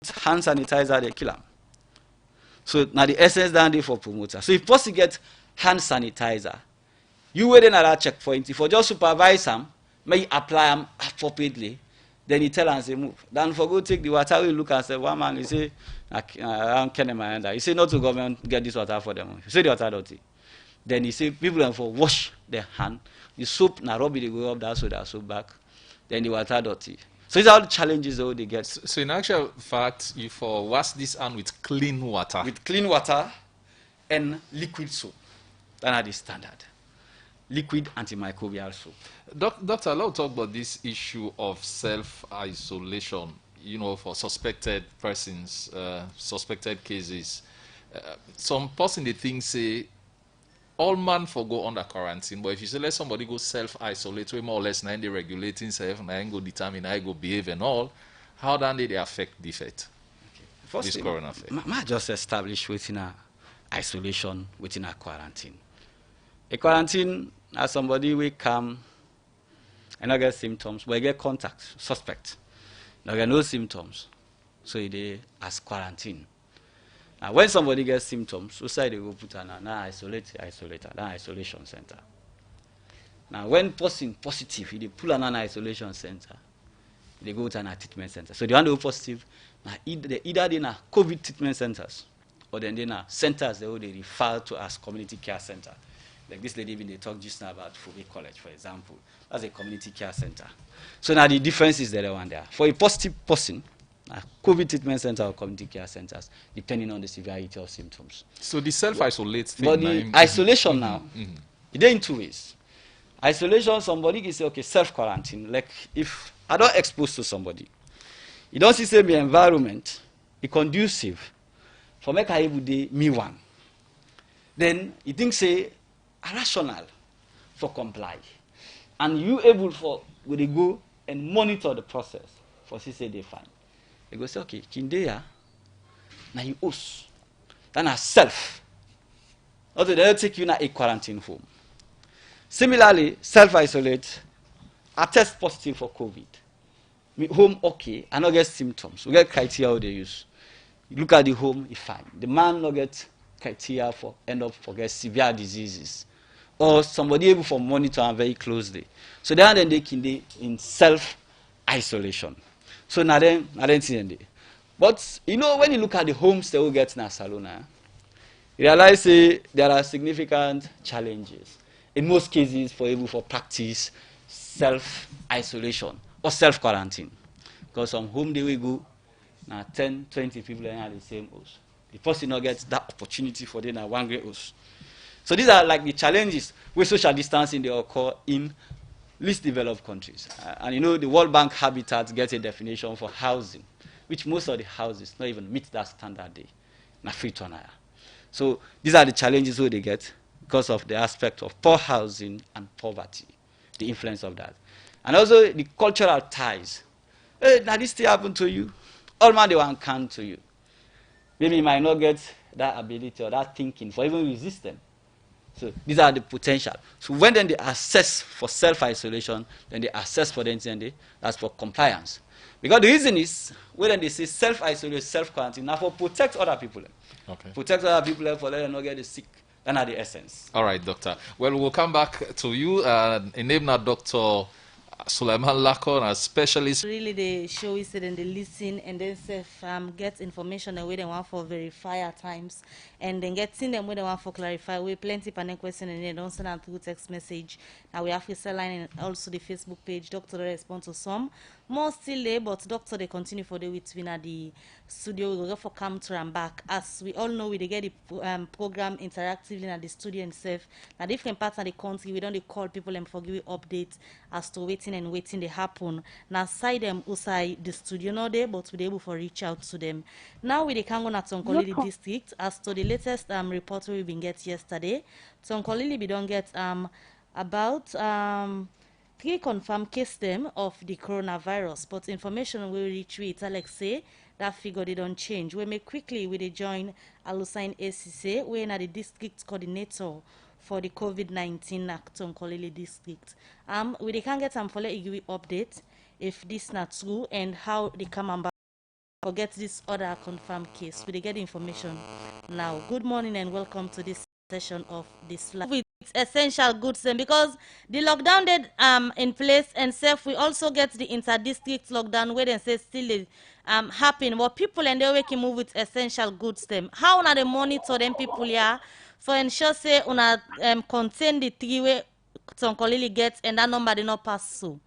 hand sanitizer, they kill them. So now the essence down there for promoter. So if person get hand sanitizer, you waiting at that checkpoint. If you just supervise them, may apply them appropriately, then you tell them say move. Then for go take the water, we look and say one man he say I can't mind that. He say not to government get this water for them. He say the water dirty. Then he say people them for wash their hand. The soap na rub it, they go up that so that soap back. Then the water dirty. So these are all the challenges that they get. So in actual fact, you for wash this hand with clean water. With clean water and liquid soap. That are the standard. Liquid antimicrobial soap. Doctor, let's talk about this issue of self-isolation, for suspected persons, suspected cases. Some person, they think, say, all man for go under quarantine, but if you say let somebody go self-isolate, we more or less now they regulating self, now go determine how go behave and all, how then they affect the effect? Okay. First this corona effect? I just establish within a isolation, within a quarantine. A quarantine, as somebody will come and not get symptoms, but get contact, suspect. Now get no symptoms, so they as quarantine. Now when somebody gets symptoms, we say they go put an isolation center. Now when person positive, they pull an isolation center, they go to an treatment center. So the one who positive, now either they are COVID treatment centers, or then they are centers that they refer to as community care center. Like this lady, when they talk just now about Fuge College, for example, that's a community care center. So now the difference is the one there. For a positive person, COVID treatment center or community care centers, depending on the severity of symptoms. So the self-isolate thing. But the isolation now, it's in two ways. Isolation, somebody can say, okay, self-quarantine. Like if I don't expose to somebody, you don't see say the environment is conducive for make I able to me one. Then you think say rational for comply. And you able for will they go and monitor the process for say they fine. They go say, okay, Kindeya, now you us. Then a self. Also, they'll take you now a quarantine home. Similarly, self-isolate, I test positive for COVID. Me home okay, I not get symptoms. We get criteria how they use. You look at the home, it's fine. The man not get criteria for end up for get severe diseases. Or somebody able for monitor them very closely. So then they can be in self-isolation. So now then but when you look at the homes they will get in Salone, you realize there are significant challenges. In most cases, for practice self-isolation or self-quarantine. Because some home they will go, now 10, 20 people are the same house. The person not gets that opportunity for them one great house. So these are like the challenges where social distancing they occur in least developed countries. And the World Bank Habitat gets a definition for housing, which most of the houses not even meet that standard day. Na free to hire. So these are the challenges where they get because of the aspect of poor housing and poverty, the influence of that. And also the cultural ties. Hey, now this thing happened to you. All man they want can to you. Maybe you might not get that ability or that thinking for even resist them. So these are the potential. So when then they assess for self-isolation, then they assess for the that's for compliance. Because the reason is, when they say self-isolate, self-quarantine, now for protect other people. Okay. Protect other people for them not get sick. That's not the essence. All right, doctor. Well, we'll come back to you. Enabler Dr. Sulaiman Lakon, a specialist. Really, they show it and they listen and then get information the way they want for verify at times, and then getting them where they want for clarify. We plenty panel question and they don't send out through text message. Now we have a line and also the Facebook page. Doctor they respond to some more still there, but doctor they continue for the with at the studio. We will go for come to and back. As we all know, we they get the program interactively at the studio and self. Now different parts of the country, we don't call people and forgive you updates as to waiting and waiting they happen. Now side them outside the studio no day, but we able to reach out to them. Now we can go to Tonkolili district as to the latest report we been get yesterday. Tonkolili we don't get about 3 confirmed case them of the coronavirus, but information will reach we Alex say that figure they don't change. We may quickly we they join Alusain ACC, we are the district coordinator for the COVID-19 Tonkolili district. We can get some follow update if this not true and how they come about. forget this other confirmed case. We get information now. Good morning and welcome to this session of this flag with essential goods then, because the lockdown did in place and self we also get the inter-district lockdown where they say still happen, but people and they can move with essential goods them. How una they monitor them people here for ensure say una contain the three way some colleague gets and that number they not pass so.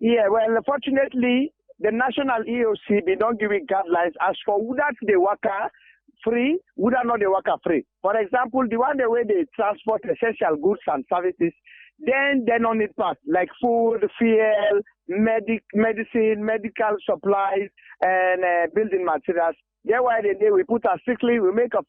Yeah, well, unfortunately, the national EOC, they don't give it guidelines as for whether they work free, whether not they work free. For example, the one the way they transport essential goods and services, then they don't need pass, like food, fuel, medicine, medical supplies, and building materials. That's why we put a strictly, we make a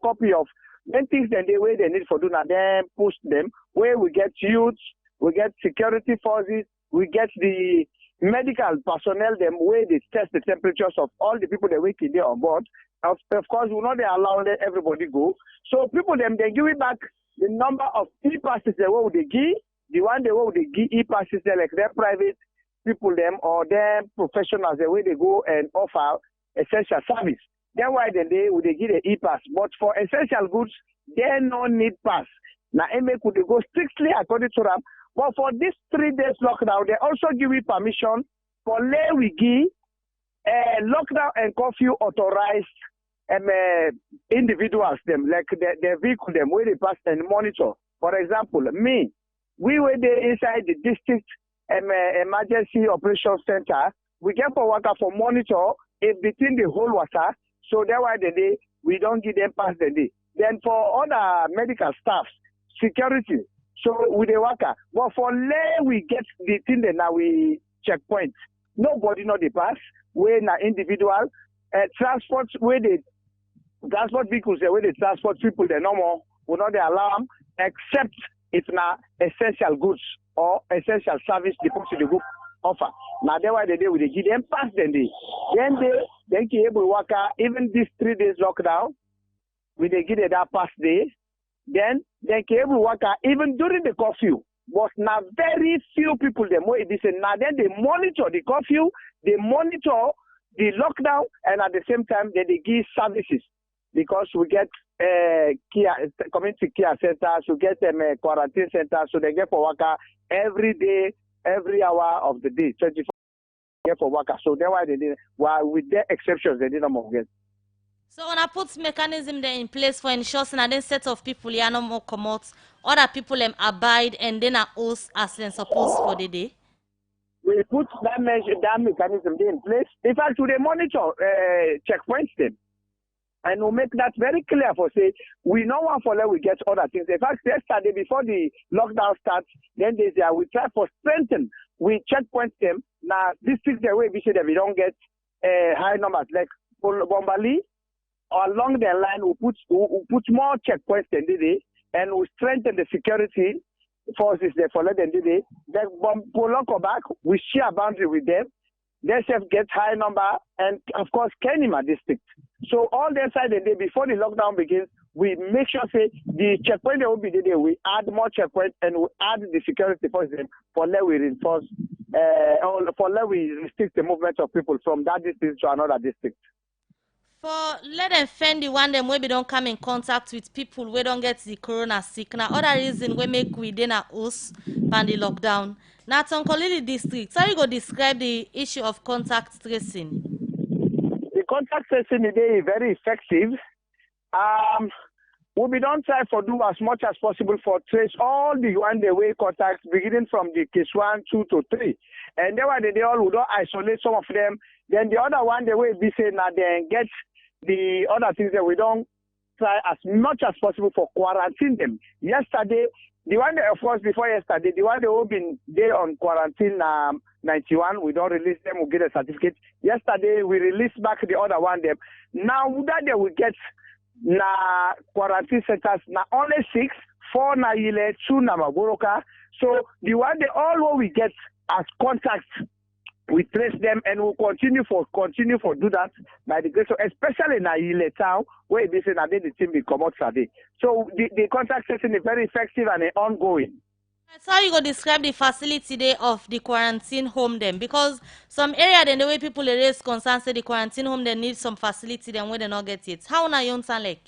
copy of then things then the way they need for doing, and then post them, where we get youths, we get security forces, we get the medical personnel, them where they test the temperatures of all the people that work in there on board. Of course, we not they allow let everybody go. So people them they give it back the number of e-passes they will they give, the one they will they give e-passes they like their private people them or their professionals the way they go and offer essential service. Then why then they would they give the e-pass. But for essential goods, they no need pass. Now MA could they go strictly according to them. But for this 3 days lockdown, they also give you permission for lay we give lockdown and curfew authorized individuals them, like the vehicle them where they pass and monitor. For example, we were there inside the district emergency operations center. We get for worker for monitor if between the whole water. So that's why the day we don't give them pass the day. Then for other medical staff, security. So with the worker, but for lay we get the thing that now we checkpoint. Nobody know the pass. We na individual transport where the transport vehicles where they transport people the normal will not the alarm except if na essential goods or essential service the person the group offer. Now that's why the day we give them pass then they can able worker even this 3 days lockdown we they give them that pass day. Then cable worker even during the curfew. But now very few people they more this and now then they monitor the curfew, they monitor the lockdown, and at the same time they give services because we get community care centers, we get them quarantine centers, so they get for worker every day, every hour of the day, 24 get for worker. So that's why they did. While with their exceptions, they didn't more get. So when I put mechanism there in place for ensuring that then set of people here no more come out, other people abide and then are host as then supposed for the day. We put that mechanism there in place. In fact, we monitor checkpoints them. And we'll make that very clear for say we no one for let we get other things. In fact, yesterday before the lockdown starts, then they say we try for strengthen. We checkpoint them. Now this is the way we say that we don't get high numbers like Bombali. Along the line, we put more checkpoints than today, and we strengthen the security forces there for than today. Then Poloko back, we share a boundary with them. They get high number, and of course, Kenima district. So all their side the day before the lockdown begins, we make sure say the checkpoint that will be there. We add more checkpoints and we add the security forces for let we reinforce, for let we restrict the movement of people from that district to another district. For let them fend the one them maybe don't come in contact with people we don't get the corona sick. Now other reason we make we then a us pan the lockdown. Now Tonkolili district. So you go describe the issue of contact tracing. The contact tracing today is very effective. We don't try for do as much as possible for trace all the one the way contacts beginning from the case 1, 2 to 3. And then when they all would isolate some of them. Then the other one the way we say now then get the other things that we don't try as much as possible for quarantine them. Yesterday, the one that, of course before yesterday, the one that have been there on quarantine 91, we don't release them, we get a certificate. Yesterday we released back the other one them. Now that they will get na quarantine centers na only 6, 4 na Ile, 2 na Magoroka. So the one they all what we get as contacts, we trace them and we'll continue for do that by the grace of, especially in Ile town where they say that the team will come out today. So the contact tracing is very effective and ongoing. So how you go describe the facility there of the quarantine home then? Because some area then the way people dey raise concern say the quarantine home they need some facility then where they not get it. How na you understand like?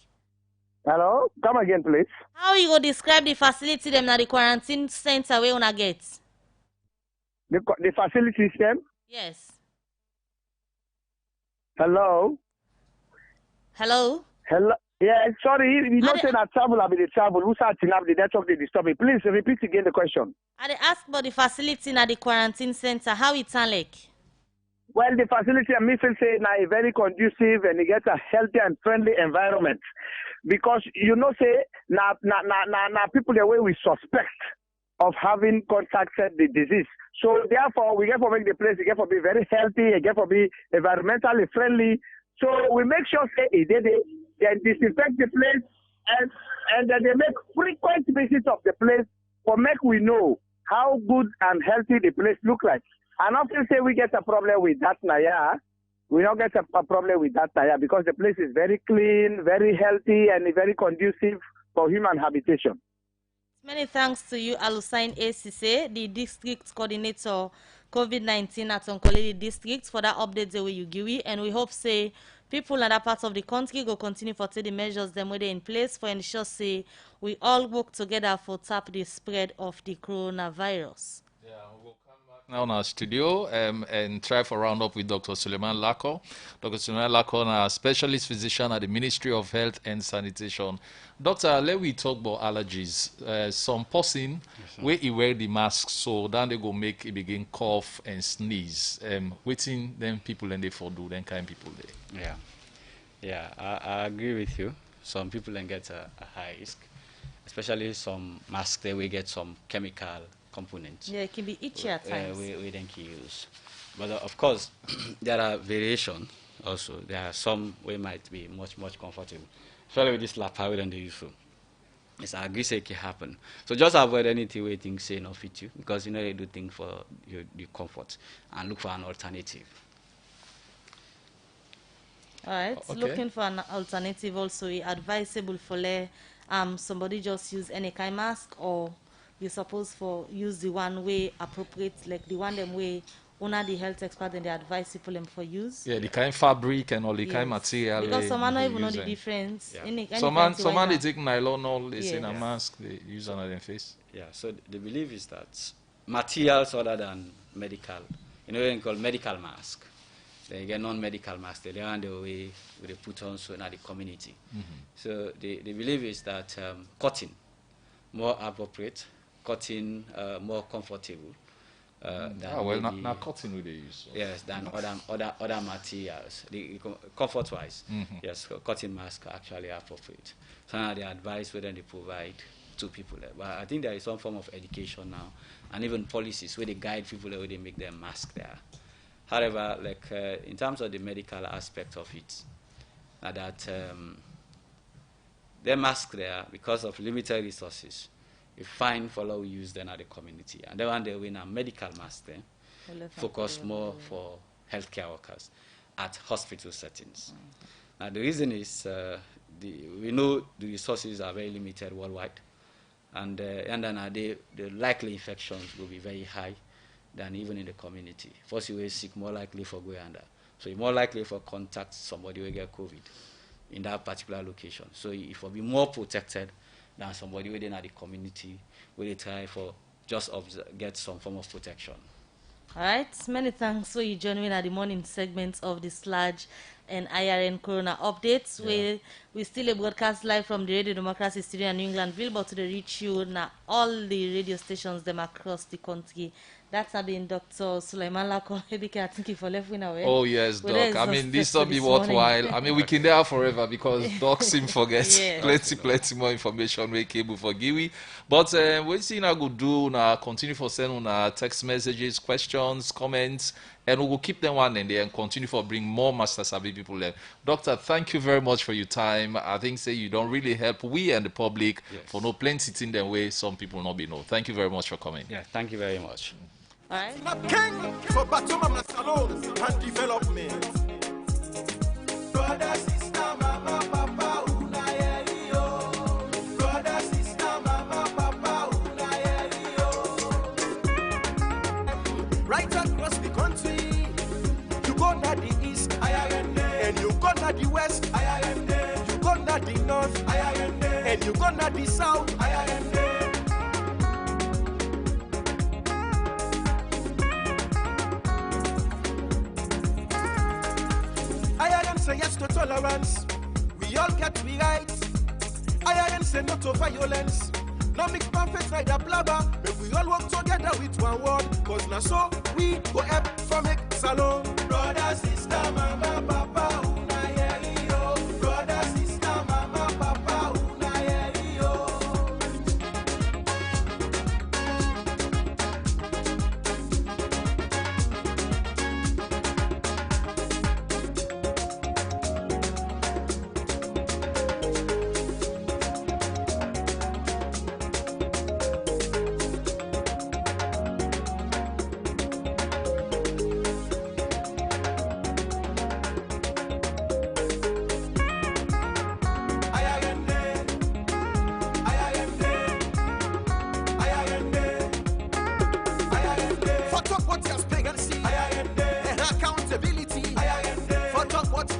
Hello? Come again, please. How you go describe the facility them na the quarantine center where una get? The facility system? Yes. Hello? Hello? Hello? Yeah, sorry, you know dey- say that travel, I mean the travel. Who's acting up the network they disturb me? Please repeat again the question. I dey ask about the facility na the quarantine center. How it sound like? Well, the facility, I feel say now a very conducive and it gets a healthy and friendly environment. Because you know, say now people the way we suspect of having contacted the disease. So therefore, we get to make the place, we get to be very healthy, we get to be environmentally friendly. So we make sure say they disinfect the place and then they make frequent visits of the place for make we know how good and healthy the place look like. And often say we get a problem with that Naya. We don't get a problem with that Naya because the place is very clean, very healthy, and very conducive for human habitation. Many thanks to you, Alusain ACC, the district coordinator COVID-19 at Onkolili district for that update the way you give it. And we hope say people in that part of the country go continue for take the measures them where they in place for ensure say we all work together for tap the spread of the coronavirus. Yeah, we'll come back now in our studio and try for round up with Dr. Suleiman Lako. Dr. Suleiman Lako, a specialist physician at the Ministry of Health and Sanitation. Doctor, let we talk about allergies. Some person where he wear the mask, so then they go make it begin cough and sneeze. Waiting them people and they for do them kind of people there. Yeah, I agree with you. Some people then get a high risk, especially some masks they will get some chemical components. Yeah, it can be itchy at times. We then can use. But of course, there are variation also. There are some we might be much comfortable. Especially with this lapel we don't use so. It's I agree say it can happen. So just avoid anything where things say not fit you because you know they do things for your comfort and look for an alternative. All right. Okay. Looking for an alternative also, it advisable for somebody just use any kind mask or you suppose for use the one way appropriate, like the one them way only the health expert and they advise people them for use. Yeah, the kind fabric and all the kind Yes. material. Because some man they not even know use the them. difference. Yeah. Some man they take nylon all they say in a Yes. mask they use on their face. Yeah, so the belief is that materials other than medical, you know, they call medical mask. They get non-medical mask. They learn the way they put on so in the community. So the belief is that cotton more appropriate, cotton more comfortable. Now cotton will they use? So. Yes, than other materials. Comfort-wise, yes, cotton mask are actually appropriate. So now the advice whether they provide to people. But I think there is some form of education now, and even policies where they guide people where they make their mask there. However, like in terms of the medical aspect of it, that their mask there because of limited resources. You find follow use then at the community, and then one day we a medical mask then focus more for healthcare workers at hospital settings. Now the reason is we know the resources are very limited worldwide, and then the likely infections will be very high than even in the community. First, you will sick more likely for going under, so you're more likely for contact somebody who get COVID in that particular location. So if will be more protected than somebody within the community where they try for just get some form of protection. All right. Many thanks for you joining at the morning segment of the Sludge and IRN Corona updates. Yeah. We still a broadcast live from the Radio Democracy Studio in New Englandville, but to reach you now all the radio stations them across the country. That's been Dr. Suleiman Lako. I think you for left win away. Oh yes, Doc. I mean, this will be worthwhile. I mean, we can there forever because Doc seem forget plenty more information we cable for Giwi. But we see now go do now continue for send on text messages, questions, comments, and we will keep them one and then continue for bring more Master Sabi people there. Doctor, thank you very much for your time. I think say you don't really help we and the public for no plenty in the way some people not be know. Thank you very much for coming. Yeah, thank you very much. All right. King for Gud Mornin Salone and development. Brother, sister, mama, papa, una yo. Brother, sister, mama, papa, una yo. the west, you gonna the north, and you gonna the south. I am say yes to tolerance. We all get we rights. I am say no to violence. No mix perfect like a blabber. But we all work together with one word. Cause now so we go up from it salon. Brother, sister, mama, papa, una yo. Brother, sister, mama, papa, una yo.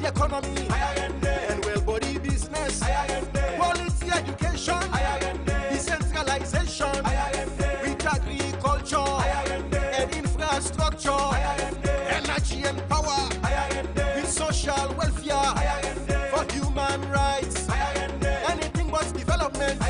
Economy and well-body business, quality education, decentralization, with agriculture and infrastructure, energy and power, with social welfare, for human rights, anything but development.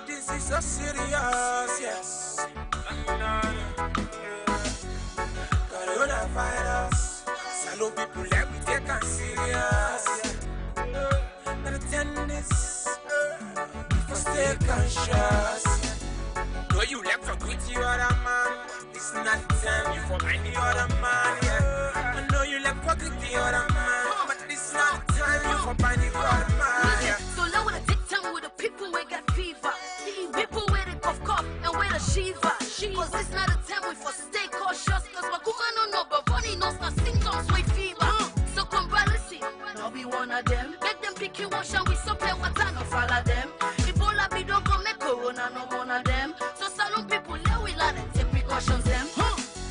This is so serious, yes. Coronavirus, Salone people let me take it serious. Gotta attend this, for stay conscious. Know you left for good to other man. This not the time you for any other man, yeah. I know you left for good to other man, but this not the time you for any other man, yeah. So now when I take time with the people we got fever, people with the cough and with a shiva. Cause this not the time we for stay cautious. Cause my kuma no know, but funny knows the symptoms with fever. So come listen, I'll be one of them. Make them pick you wash and we supply water, no follow them. Ebola be don't come make corona, no one of them. So Salone people, let we learn and take precautions them.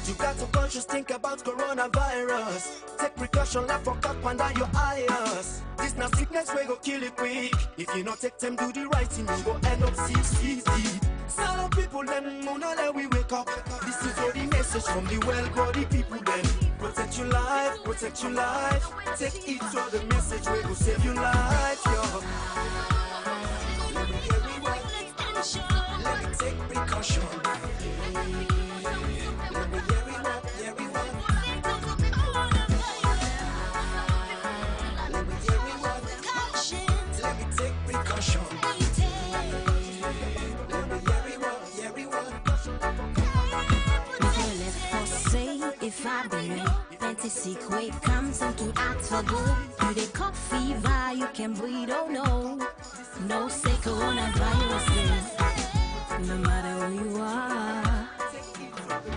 You got to conscious think about coronavirus. Take precaution, left for cup under your eyes. This not sickness we go kill it quick. If you not take time do the right thing, you go end up 6 feet deep. Salone people then mona let we wake up. This is all the message from the well-body people then. Protect your life, protect your life. Take it to the message we go save your life, yo. Let me hear it right. Let me take precaution. Let me hear it right, hear it right. Let me hear it right. Let me take precaution. Let me hear it right, hear it right. Let's first say if I believe plenty sick way comes and to act for good. You they cough fever, you can breathe, oh no. No say coronavirus, no matter who you are.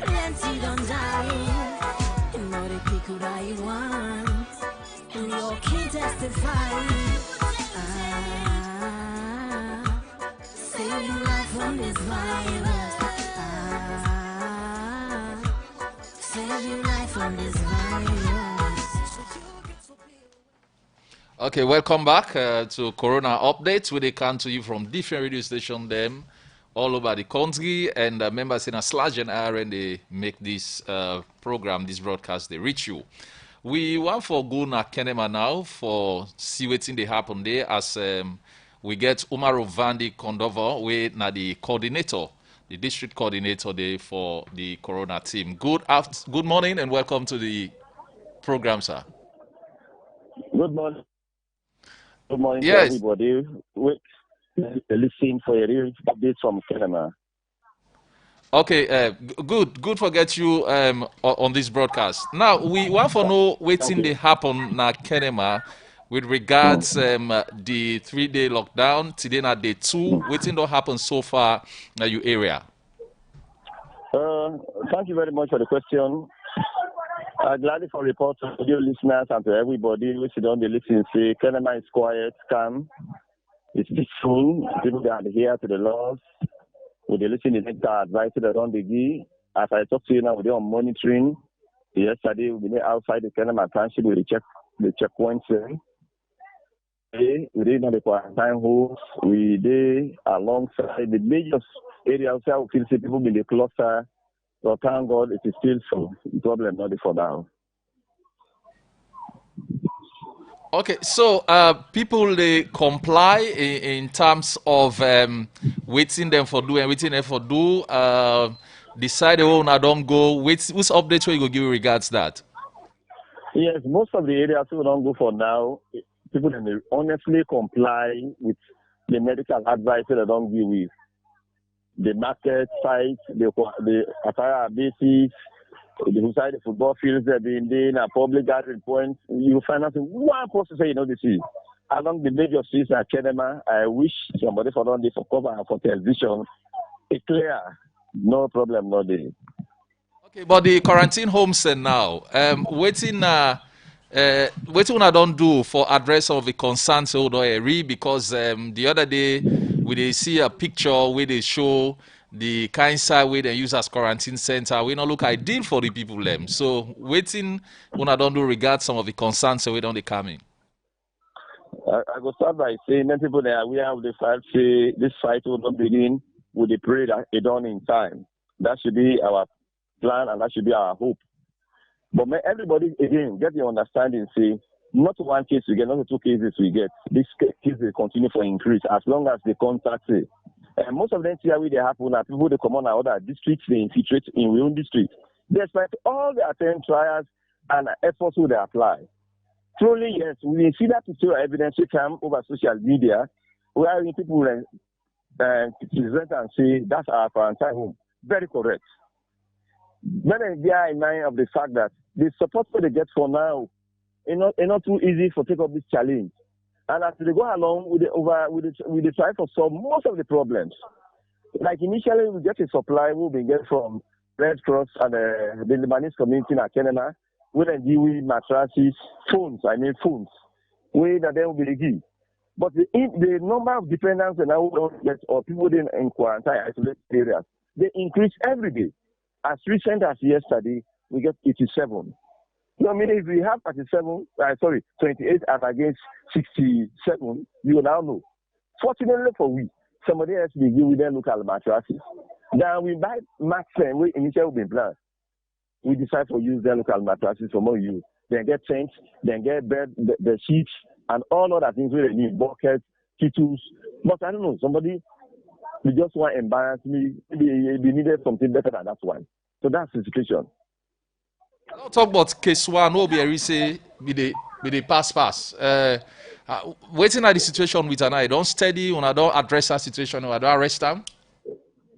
Plenty don't die, you know the people that you want. and you can testify. Save your life from this virus. Save your life from this virus. Okay, welcome back to Corona Updates, where they come to you from different radio stations them all over the country, and members in a slash and and they make this program, this broadcast, they reach you. We want for go na Kenema now for see what's in the happen there as we get Umaru Vandi Kondova, we na the coordinator, the district coordinator there for the Corona team. Good morning and welcome to the program, sir. Good morning. Good morning to Yes. everybody. Wait, listen for a real update from Kenema. Okay, good for get you on this broadcast. Now we want to know what's in the happen na Kenema with regards the 3-day lockdown today na day 2. What's in don't happen so far na your area? Thank you very much for the question. Gladly for report to your listeners and to everybody who sit down the listen say Kenema is quiet, calm, it's peaceful. People that adhere to the laws. With the listening to advice that around the give. As I talk to you now, we're on monitoring. Yesterday we been outside the Kenema township with the checkpoints. We did not the quarantine holes. We did alongside the major areas where we feel say people in the cluster. So thank God it is still so problem not for now. Okay, so people they comply in terms of waiting them for do and waiting them for do. Decide oh I don't go. Which update where you go give regards that? Yes, most of the areas we don't go for now. People they honestly comply with the medical advice that they don't give with. The market sites, the attire bases, the side the football fields they've been doing, a public gathering points. You find out one person say, this is along the major streets at Kenema. I wish somebody for on this for cover and for television. It's clear, no problem, no day. Okay, but the quarantine homes now, waiting I don't do for address of the concerns because the other day we they see a picture where they show the kind side where they use as quarantine center. We don't look ideal for the people them. So waiting when I don't do regard some of the concerns we don't they coming. I go start by saying many people they are aware of the fact say this fight will not begin with the pray that it done in time. That should be our plan and that should be our hope. But everybody again get the understanding say not one case we get, not 2 cases we get. This case will continue for increase as long as the contact say. And most of them see how they happen are people they come on other districts, they infiltrate in their own district. Despite all the attempt trials and efforts they apply. Truly, yes, we see that picture evidence we come over social media where people present and say that's our quarantine home. Very correct. But they are in mind of the fact that the support that they get for now is not too easy for take up this challenge. And as they go along with the try to solve most of the problems. Like initially we get a supply we will get from Red Cross and the Lebanese community in Kenema. We then deal with mattresses, phones. We that then will be the key. But the number of dependents that now don't get or people in quarantine isolated areas, they increase every day. As recent as yesterday, we get 87. So I mean, if we have 28 as against 67, you will now know. Fortunately for we, somebody else will give with their local mattresses. Now we buy max and we initially been planned. We decide to use their local mattresses for more use. Then get tents, then get bed, the sheets, and all other things we need, buckets, kettles. But I don't know, somebody we just want to embarrass me. They needed something better than that one. So that's the situation. I'll talk about case one, no be say be the pass. Waiting at the situation with an eye, don't steady when I don't address that situation or I don't arrest them.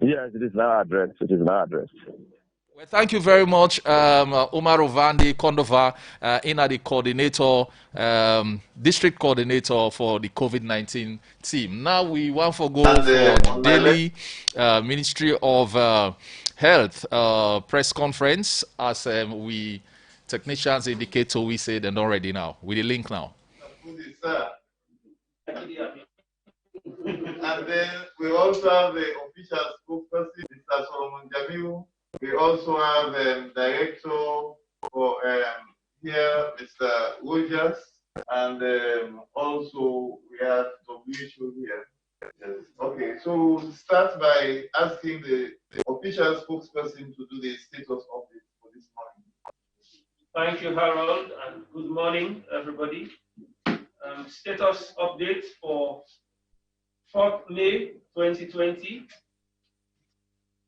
Yes, it is now addressed. Well, thank you very much, Omar Ovandi Kondova, the coordinator, district coordinator for the COVID-19 team. Now we want to go for daily Ministry of Health press conference as we technicians indicate so we say they're not ready now. With the link now. And then we also have the official spokesperson, Mr. Solomon Jamiu. We also have director for here, Mr. Rogers, and also we have WHO here. Yes. Okay, so we'll start by asking the official spokesperson to do the status update for this morning. Thank you, Harold, and good morning, everybody. Status update for 4th May 2020.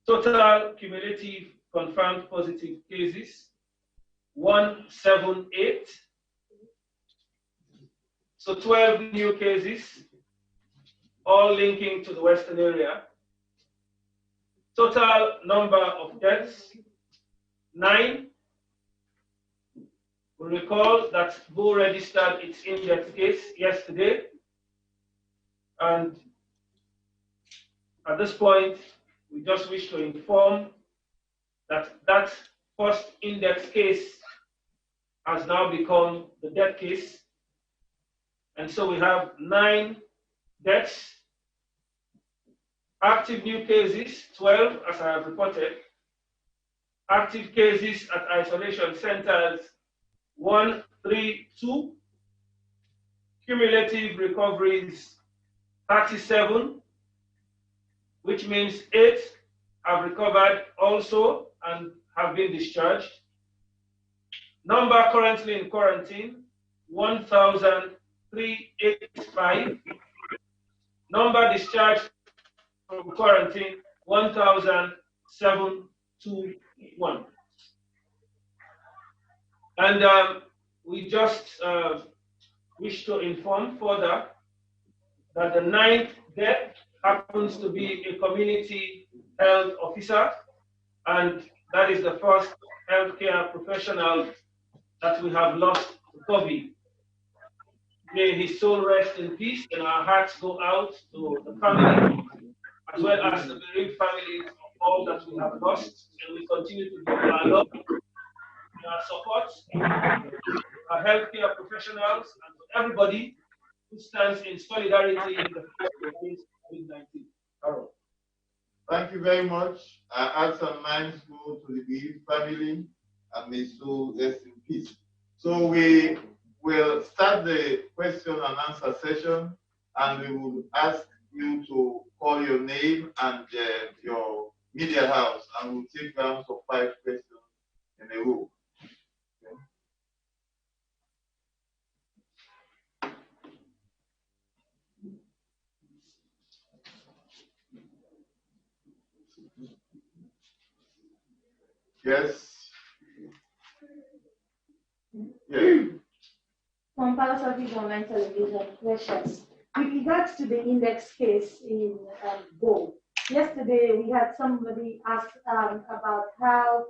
Total cumulative confirmed positive cases, 178. So 12 new cases, all linking to the Western area. Total number of deaths, 9. We recall that WHO registered its index case yesterday, and at this point, we just wish to inform that that first index case has now become the death case, and so we have 9 deaths. Active new cases, 12, as I have reported. Active cases at isolation centers, 132. Cumulative recoveries, 37, which means 8 have recovered also and have been discharged. Number currently in quarantine, 1,385. Number discharged from quarantine, 1,721. And we just wish to inform further that the 9th death happens to be a community health officer, and that is the first healthcare professional that we have lost to COVID. May his soul rest in peace, and our hearts go out to the family, as well as the bereaved families of all that we have lost, and we continue to give our love and our support to our healthcare professionals and to everybody who stands in solidarity in the fight against COVID-19. Thank you very much. Our hearts and minds go to the bereaved family, and may soul rest in peace. So we will start the question and answer session, and we will ask you to call your name and your media house, and we'll take rounds of 5 questions in a row. Okay. Yes. Yeah. From Palace of Gud Mornin Television, questions. With regards to the index case in Go, yesterday we had somebody ask about how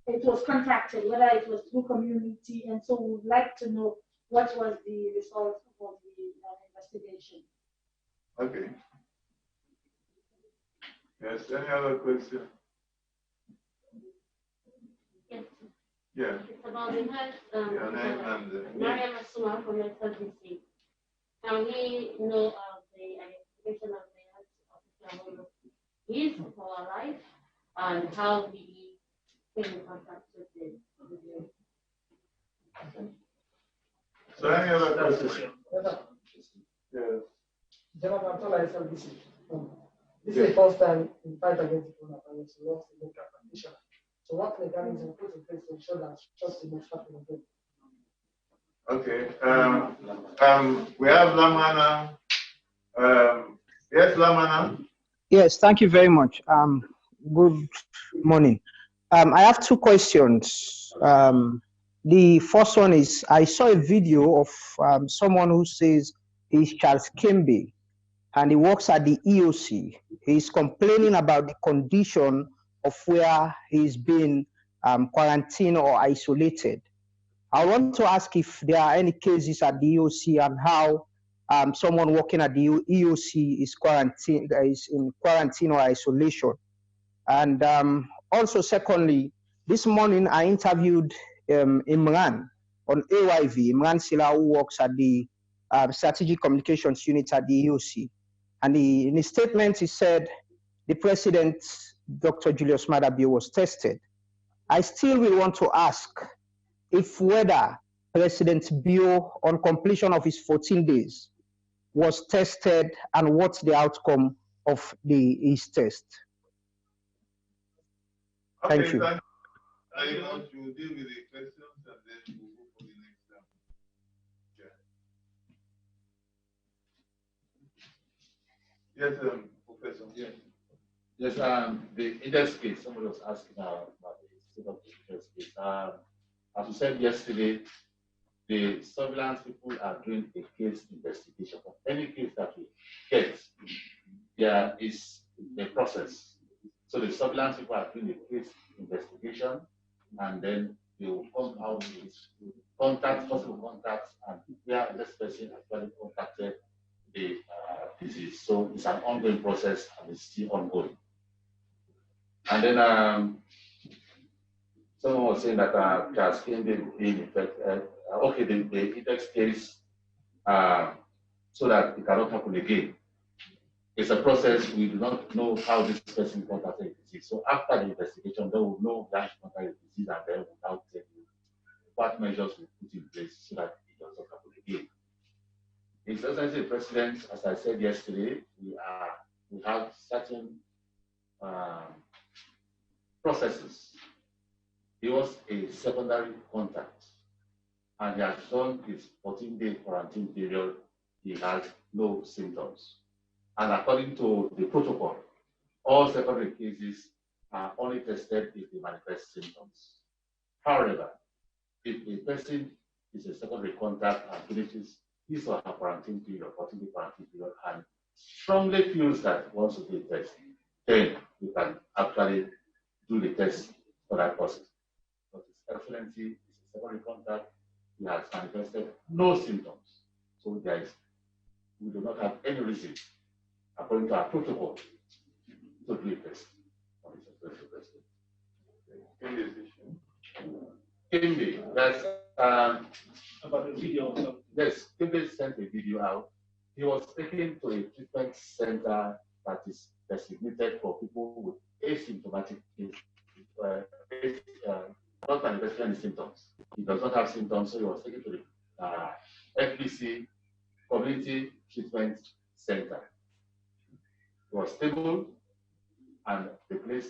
it was contacted, whether it was through community, and so we would like to know what was the result of the investigation. Okay. Yes, any other question? Yes. Yeah. It's about the health. Your name and Mariam Asuma from the SLBC. Can we know the identification of the health officer who is for our life and how we came in contact with the So any other question? Yes. This is the first time in fight against coronavirus, we lost the local practitioner. So what mechanism put in place to ensure that just the most happen again? Okay. We have Lamana. Yes, Lamana. Yes, thank you very much. Good morning. I have 2 questions. The first one is, I saw a video of someone who says he's Charles Kimbe and he works at the EOC. He's complaining about the condition of where he's been quarantined or isolated. I want to ask if there are any cases at the EOC and how someone working at the EOC is in quarantine or isolation. And also, secondly, This morning, I interviewed Imran on AYV, Imran Sila, who works at the Strategic Communications Unit at the EOC. And in his statement, he said the president, Dr. Julius Maada Bio, was tested. I still will want to ask if whether President Bio, on completion of his 14 days, was tested and what's the outcome of his test. Okay, Thank you. I want to deal with the questions and then we'll go for the next round. Yeah. Yes, Professor. Yes. Yes, the index case, somebody was asking about the state of the index case. As we said yesterday, the surveillance people are doing a case investigation. For any case that we get, there is a process. So the surveillance people are doing a case investigation, and then they will come out with contacts, possible contacts, and where this person actually contacted the disease. So it's an ongoing process and it's still ongoing. And then someone was saying that Charles Kende being infected. Okay, the index case so that it cannot happen again. It's a process. We do not know how this person contacted the disease. So after the investigation, they will know that he contacted the disease, and then we'll now tell you what measures we put in place so that it does not happen again. His Excellency the President, as I said yesterday, we have certain processes. He was a secondary contact, and he has done his 14-day quarantine period. He has no symptoms. And according to the protocol, all secondary cases are only tested if they manifest symptoms. However, if a person is a secondary contact and finishes his or her quarantine period, 14-day quarantine period, and strongly feels that he wants to do a test, then you can actually do the test for that person. But His Excellency is a secondary contact. He has manifested no symptoms. So we do not have any reason, according to our protocol, to do a test on His Excellency President. Kimbe, that's about the video. Yes, Kimbe sent a video out. He was taken to a treatment center that is designated for people with asymptomatic, not manifesting any symptoms. He does not have symptoms, so he was taken to the FBC Community Treatment Center. He was stable, and the place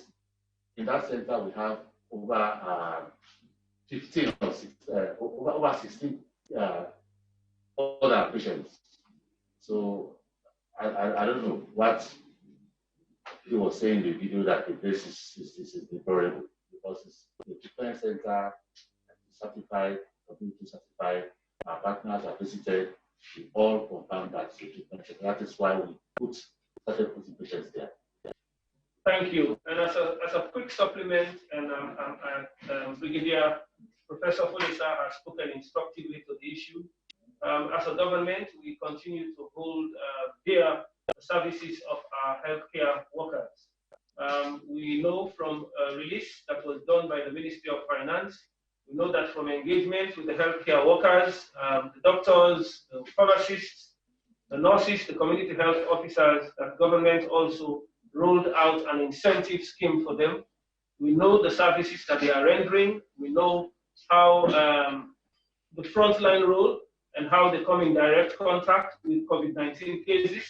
in that center we have over 15 or 16, over 16 other patients. So I don't know what he was saying in the video, that the place is deplorable, because it's the treatment center, certified, community certified. Our partners are visited. We all confirm that it's a treatment center. That is why we started putting patients there. Thank you. And as a quick supplement, and Brigadier Professor Folisa has spoken instructively to the issue. As a government, we continue to hold dear the services of our healthcare workers. We know from a release that was done by the Ministry of Finance, we know that from engagement with the healthcare workers, the doctors, the pharmacists, the nurses, the community health officers, that government also rolled out an incentive scheme for them. We know the services that they are rendering. We know how the frontline role and how they come in direct contact with COVID-19 cases.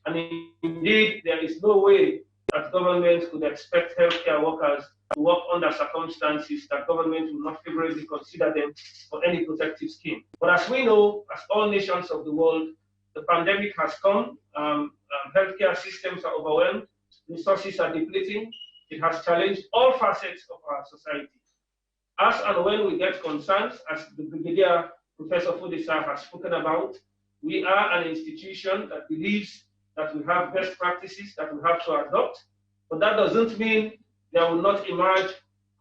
And indeed, there is no way that government could expect healthcare workers to work under circumstances that government will not favorably consider them for any protective scheme. But as we know, as all nations of the world, the pandemic has come, healthcare systems are overwhelmed, resources are depleting. It has challenged all facets of our society. As and when we get concerns, as the Brigadier Professor Fodesa has spoken about, we are an institution that believes that we have best practices that we have to adopt, but that doesn't mean there will not emerge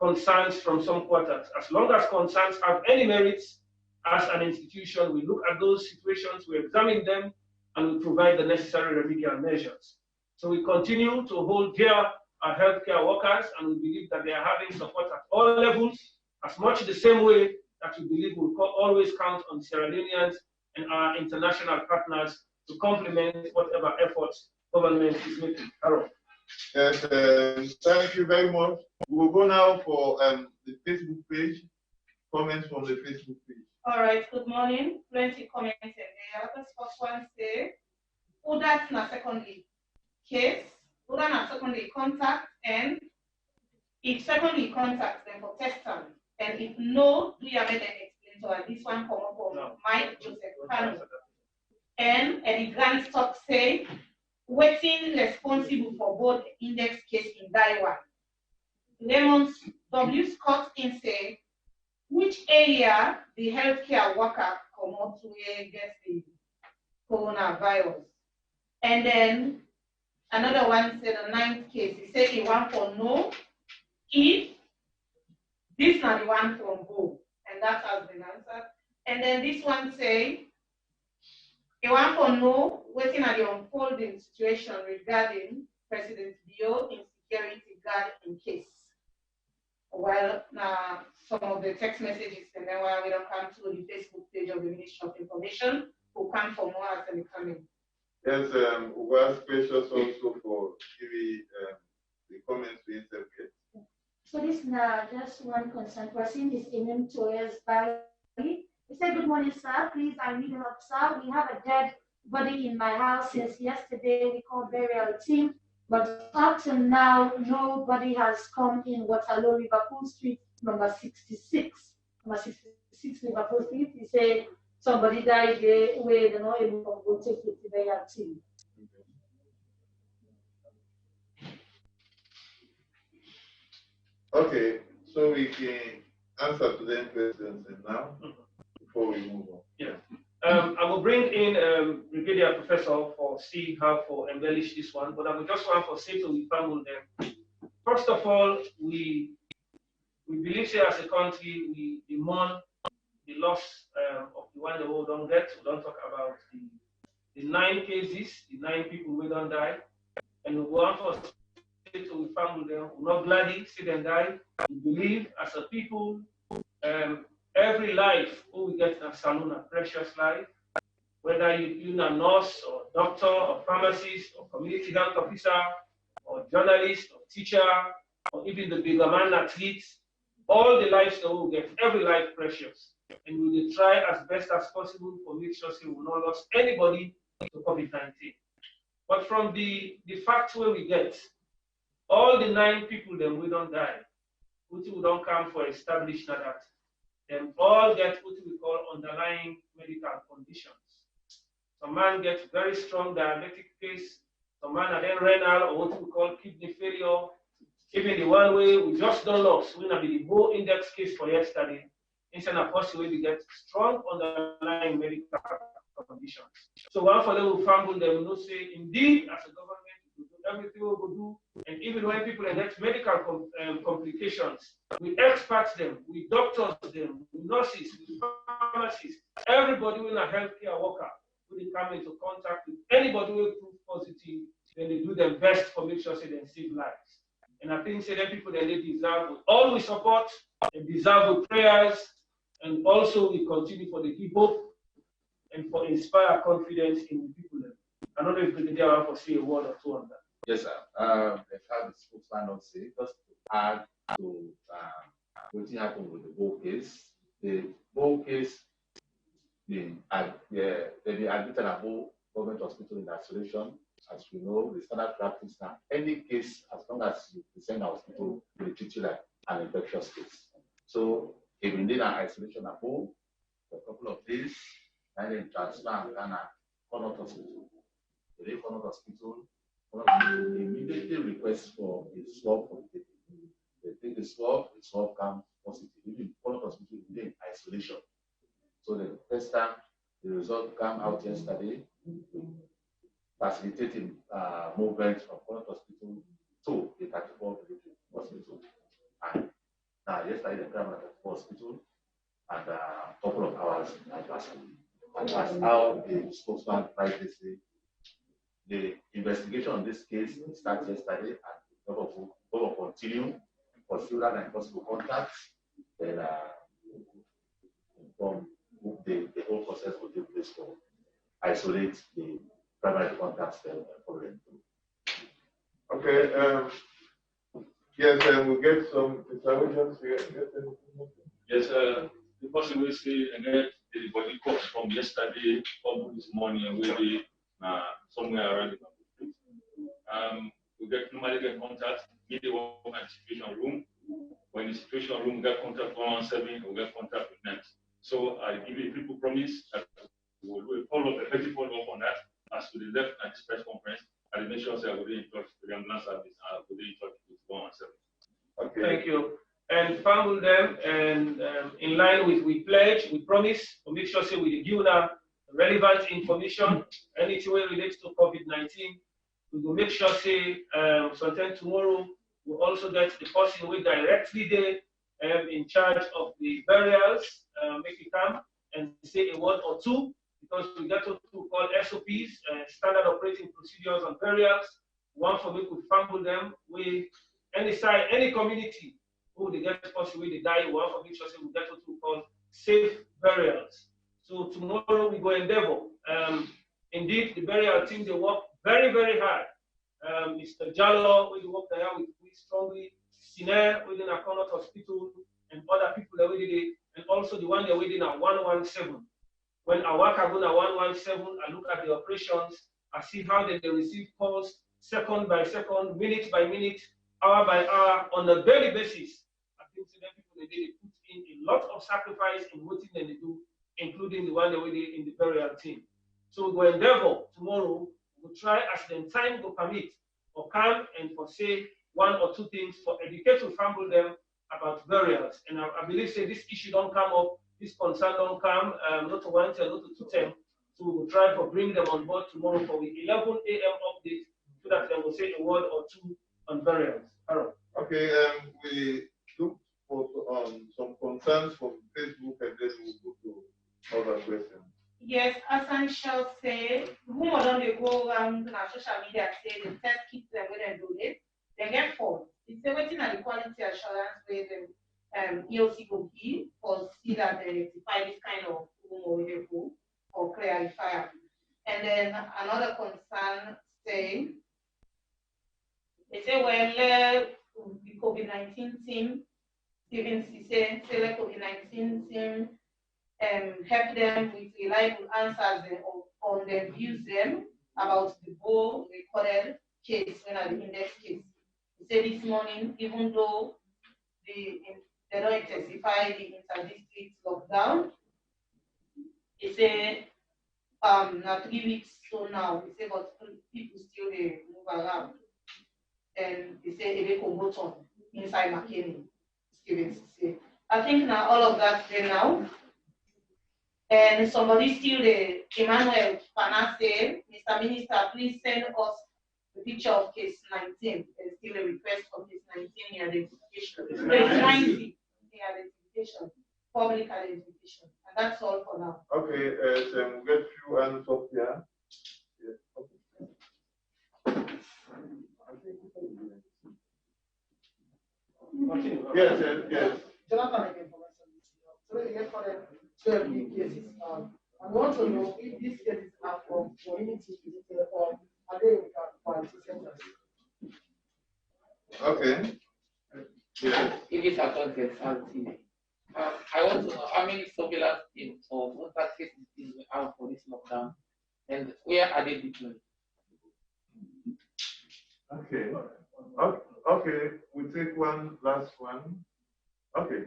concerns from some quarters. As long as concerns have any merits, as an institution, we look at those situations, we examine them, and we provide the necessary remedial measures. So we continue to hold dear our healthcare workers, and we believe that they are having support at all levels, as much the same way that we believe we'll always count on Sierra Leoneans and our international partners to complement whatever efforts government is making. Harold. Yes, thank you very much. We will go now for the Facebook page, comments from the Facebook page. All right, good morning. Plenty comments in there. This first one say, who that's na secondary case, who that's na secondary contact, and if secondary contact, then for test them. And if no, do you have them explain to us? This one come up from Mike Joseph Kano. And the grand stock say, waiting responsible for both index case in Taiwan. Lemons W. Scott in say, which area the healthcare worker come out to against the coronavirus? And then another one said the 9th case, he said he want for no if this is not the one from Go, and that has been answered. And then this one say he want for no waiting at the unfolding situation regarding President Bio insecurity guard in case. Well, now some of the text messages and then while we don't come to the Facebook page of the Ministry of Information, who come for more as they come in. Yes, we are gracious also for giving the comments we interpret. So this now just one concern person is in Toya's Barry. He said, good morning, sir. Please, I need help, sir. We have a dead body in my house since yesterday. We called burial team, but up to now, nobody has come in Waterloo, Liverpool Street, number 66. Number 66, Liverpool Street. He said somebody died there where they're not able to go take it to burial team. Okay, so we can answer to them questions now before we move on. Yeah. I will bring in Brigadier Professor for see how to embellish this one, but I will just want to say to the family them. First of all, we believe say as a country we mourn the loss of the one the world don't get. We don't talk about the 9 cases, the 9 people who don't die, and we want to say to the family them, we're not gladly see them die. We believe as a people. Every life who we get in a salon, a precious life, whether you're a nurse or doctor or pharmacist or community health officer or journalist or teacher or even the bigger man athlete, all the lives that we get, every life precious. And we will try as best as possible to make sure we will not lose anybody to COVID-19. But from the fact where we get, all the 9 people then we don't die, we don't come for established that. Them all get what we call underlying medical conditions. Some man gets very strong diabetic case, some man are then renal or what we call kidney failure. Even the one way we just don't lose, we have the low index case for yesterday. Instead of possible we get strong underlying medical conditions. So one for them will fumble them, will say indeed as a government we do everything we will do, and even when people get medical complications, we experts them, we doctors them, we nurses, we pharmacists, everybody in a healthcare worker will come into contact with anybody who prove positive, then they do their best for make sure they save lives. And I think that people that they deserve with all we support, they deserve with prayers, and also we continue for the people and for inspire confidence in the people. I don't know if Brigadier want to say a word or two on that. Yes, sir. I've had the spokesman not say, just to add to what happened with the Bow case. The Bow case, they be admitted at Bow Government Hospital in isolation. As we know, the standard practice now, any case, as long as you present the hospital, they treat you like an infectious case. So if you need an isolation at Bow for a couple of days, and then transfer and Connaught Hospital. The Connaught Hospital immediately request for a swab for the people. They take the swab comes positive. Even Connaught Hospital in isolation. So the first time the result came out yesterday, facilitating movement from Connaught Hospital to the 34 hospital. And now yesterday they came at the hospital and a couple of hours passed. And that's how the spokesman tried to say the investigation on this case started yesterday and will continue, pursue that and possible contacts, then inform the whole process will take place to isolate the primary contacts then following. Okay. Yes, we'll get some interventions here. Yes, the person will say and get the body cops from yesterday up this morning and we'll be somewhere around the country. We normally get contact, meet the work and situation room. When the situation room we get contact 117, we get contact with next. So I give you people promise that we will do a follow-up, effective follow-up on that as to the left and this press conference. I will make sure I will be in touch with the ambulance service and I will be in touch with 117. Okay. Thank you. And fumble them and in line with we pledge, we promise to make sure say we give the relevant information, anything relates to COVID-19. We will make sure say sometime tomorrow we'll also get the person who directly there in charge of the burials, make it come and say a word or two, because we get to call SOPs, standard operating procedures on burials. One for me could fumble them with any side, any community who they get person where they die, one for me sure we get to call safe burials. So tomorrow we go endeavor. Indeed, the burial team they work very, very hard. Mr. Jallo, we work there with strongly, Siner within a Connaught Hospital, and other people that we did, and also the one that we did at 117. When I work at 117, I look at the operations, I see how they receive calls second by second, minute by minute, hour by hour, on a daily basis. I think that people they put in a lot of sacrifice in what they do, including the one that we did in the burial team. So we endeavor tomorrow, we'll try as the time will permit, or come and for say one or two things for educate to fumble them about burials. And I believe say this issue don't come up, this concern don't come, not to 1 till, not to 2 So we'll try to bring them on board tomorrow for the 11 a.m. update so that they will say a word or two on burials. Okay, we look for some concerns from Facebook and then we'll go to other questions. Yes, as Anshel said, rumor don't they go around on social media say the test kits them when they do it, they get fault. It's a waiting at the quality assurance where the EOC will give or see that they rectify this kind of rumor they go or clarify. And then another concern saying, they say, well, the COVID-19 team, Stephen Cisse, say the COVID-19 team help them with reliable answers on their views them about the Bo recorded case when at the index case. He said this morning, even though they don't intensify the inter-district lockdown, he said now 3 weeks so now, he said but people still they move around. And he said they can go on inside McKinney, Stephen Cisse. I think now all of that there now. And somebody still the Emmanuel Panasse, Mr. Minister, please send us the picture of case 19. There's still a request for case 19 identification. Case 90 identification, public identification. And that's all for now. Okay, so we'll get few hands up here. Yes, yes. Jonathan again for myself. So we get for the 12 cases. I want to know if these cases are from community or are they in quality centers? Okay. Yes. If it's a context, I want to know how many surveillance teams or contact cases we have for this lockdown and where are they deployed? Okay. Okay, we take one last one. Okay.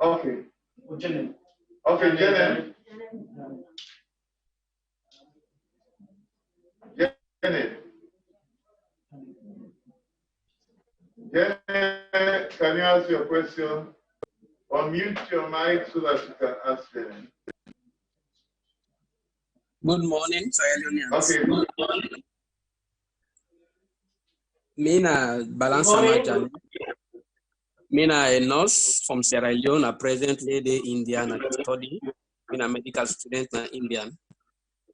Okay. Okay, Janet. Janet. Janet, can you ask your question? Unmute your mic so that you can ask Janet. Good morning, Sierra Leoneans. Okay, good morning. Mina Balansa Mina, a nurse from Sierra Leone, presently in India to study being a medical student in Indian.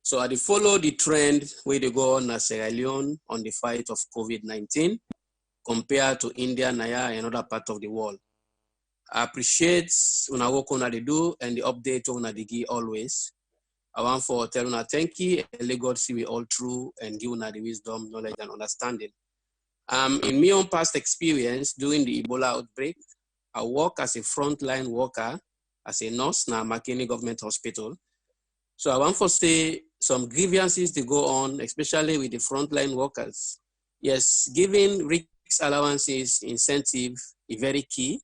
So I follow the trend where they go on Sierra Leone on the fight of COVID-19 compared to India, Naya, and other part of the world. I appreciate una work on they do and the update on the give always. I want for tell una thank you and let God see we all through and give una the wisdom, knowledge, and understanding. In my own past experience during the Ebola outbreak, I work as a frontline worker, as a nurse in a Makeni Government Hospital. So I want to say some grievances to go on, especially with the frontline workers. Yes, giving risk allowances, incentive is very key,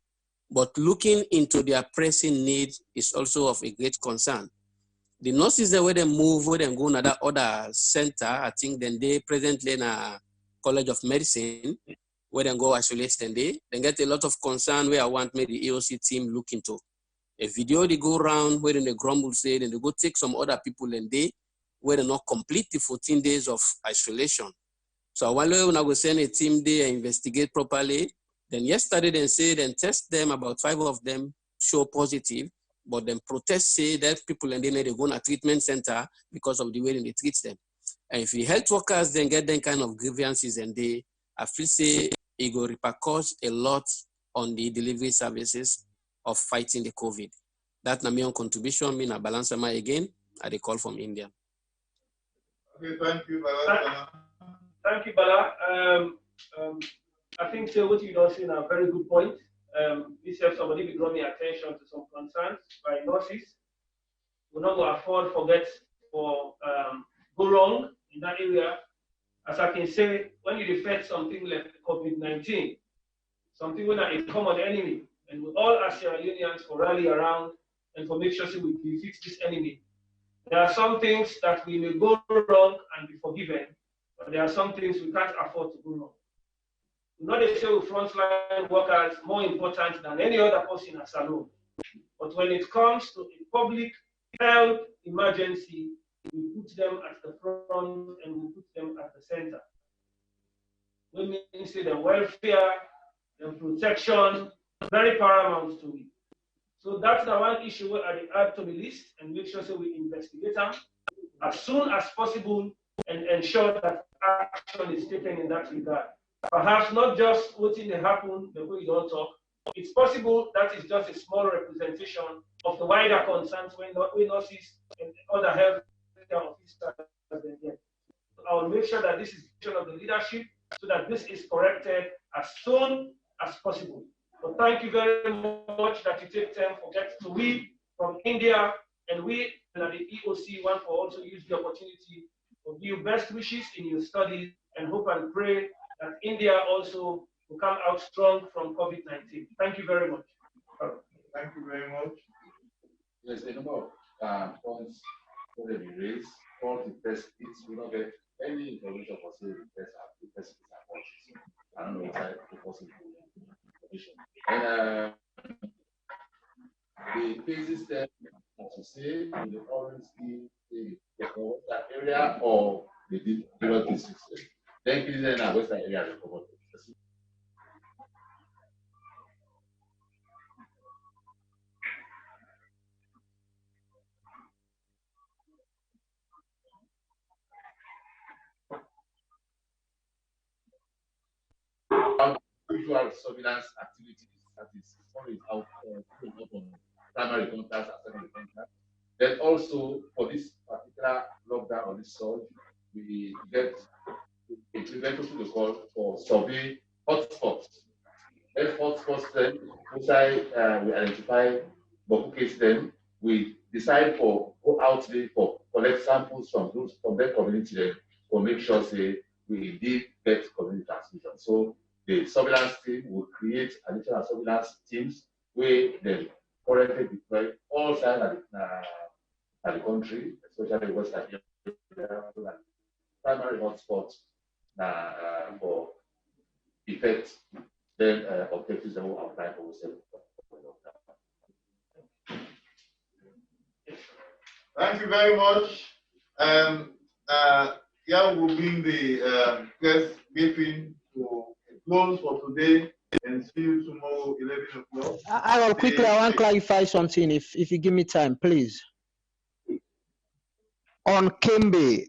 but looking into their pressing need is also of a great concern. The nurses, the way they move, where they go to other center, I think then they presently in a College of Medicine, where they go isolate then they get a lot of concern where I want maybe the EOC team look into. A video they go around where they grumble say, and they go take some other people and they where they not complete the 14 days of isolation. So while when I go send a team there and investigate properly, then yesterday they say then test them, about 5 of them show positive, but then protest say that people and they need to go to a treatment center because of the way they treat them. And if the health workers then get them kind of grievances and they, I feel say it will repercuss a lot on the delivery services of fighting the COVID. That's my own contribution. Me na balance my again at the call from India. Okay, thank you, Bala. Thank you, Bala. I think what you don't say is a very good point. This helps somebody to draw me attention to some concerns by nurses. We're not going to afford forget or go wrong in that area. As I can say, when you defeat something like COVID-19, something when a common enemy, and we all as Sierra Leoneans for rally around and for make sure we defeat this enemy. There are some things that we may go wrong and be forgiven, but there are some things we can't afford to go wrong. We know they say with frontline workers more important than any other person in a salon. But when it comes to a public health emergency, we put them at the front and we put them at the center. We mean say the welfare, the protection, very paramount to it. So that's the one issue where I add to the list and make sure we investigate them as soon as possible and ensure that action is taken in that regard. Perhaps not just what may happen the way you don't talk. It's possible that is just a small representation of the wider concerns when nurses and other health officers get. I will make sure that this is of the leadership so that this is corrected as soon as possible. So thank you very much that you take time for getting to we from India and we at the EOC want to also use the opportunity to give you best wishes in your studies and hope and pray that India also will come out strong from COVID-19. Thank you very much. Thank you very much. There's a number of points that we raised. For the test kits, we don't get any information for say the test kits are false. I don't know what type of possible information. And the cases that, as you say, in the always give the that area or the different districts. Then cases in our western area are covered. Usual surveillance activities that is always out on primary contacts and secondary contacts. Then also for this particular lockdown or this surge, we get implemented to the call for survey hotspots. If hotspots then, we identify Boku case then, we decide for go out there for collect samples from those from their community then to make sure say we indeed get community transmission. So the surveillance team will create additional surveillance teams where they currently deploy all sides at the country, especially Western area, primary hotspots for effect, then objectives that will apply for ourselves. Thank you very much. Yeah, we'll bring the press briefing to a close for today and see you tomorrow, 11 o'clock. I will quickly, I want to clarify something if you give me time, please. on Kembe.